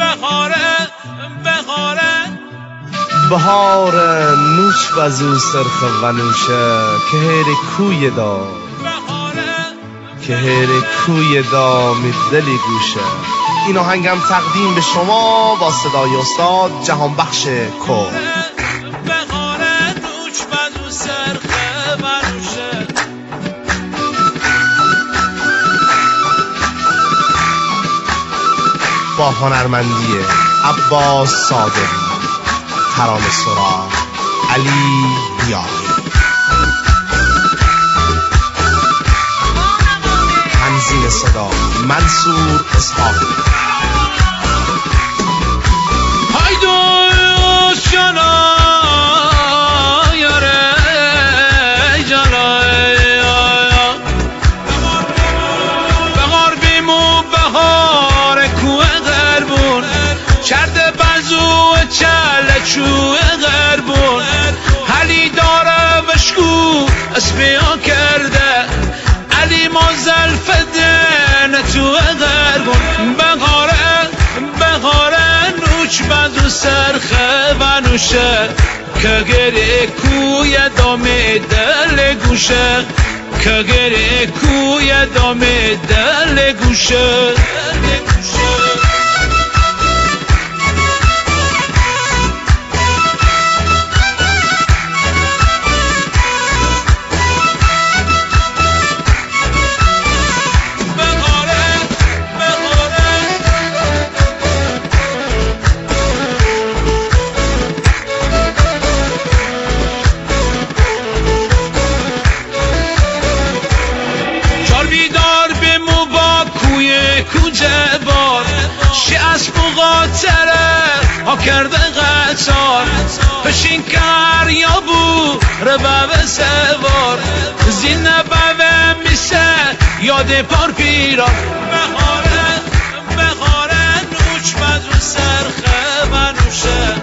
بخاره بهار نوش و زو سرخ و نوشه که هر کوی دا که هر کوی دا میدلی گوشه. این آهنگم تقدیم به شما با صدای استاد جهان بخش کو. بخاره نوش و زو سرخ و نوشه. با هنرمندی عباس صادق، ترانه سرا علی بیاری، تنظیم صدا منصور اسحاقی. هایدوش جانا یاره جانا بغار بیمو بهار کوه غربون کرده بزو چله چوه غربون حلی داره بشکو اسبیا کرده علی ما زلفدن تو غربون بغاره نوچ بزو سرخه و نوشه که گره کوی دامه دل گوشه که گره کوی دامه دل گوشه. جبار شی از مقاطره ها کرده قطار پشین کار یا بو رباب سوار زینه بابه میسه یاد پار پیران بخاره نوچ بزو سرخه و نوشه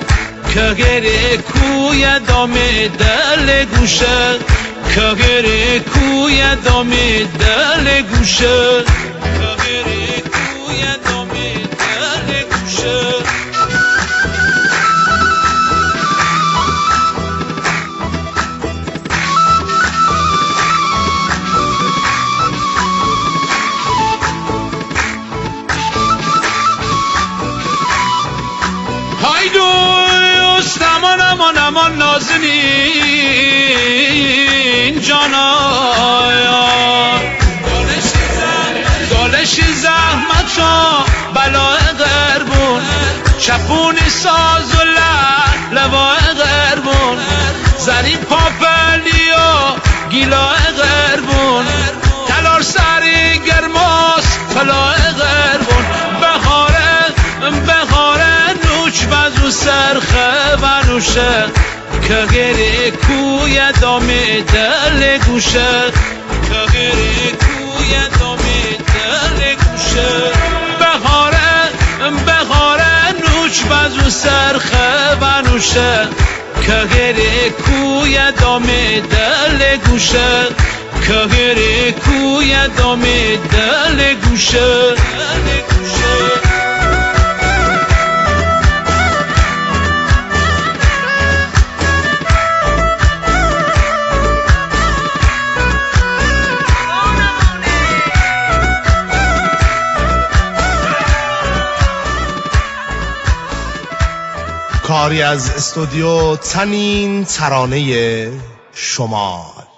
که گره کوی دامه دل گوشه که گره کوی دامه دل گوشه که گره کوی دامه دل گوشه. هایدوست امان نازنین جانایا دالش زحمت ها بلای غربون چپونی ساز و لوای غربون زنی پاپلی و گیلای غربون تلار سری گرماس پلای غربون بخاره نوچ بزو سرخه و نوشه که گره کوی دامه دل گوشه که گره کوی دامه دل گوشه. بخاره نوچ بزو سرخه و نوشه که گره کوی دامه دل گوشه که گره کوی دامه دل گوشه. کاری از استودیو تنین ترانه شمال.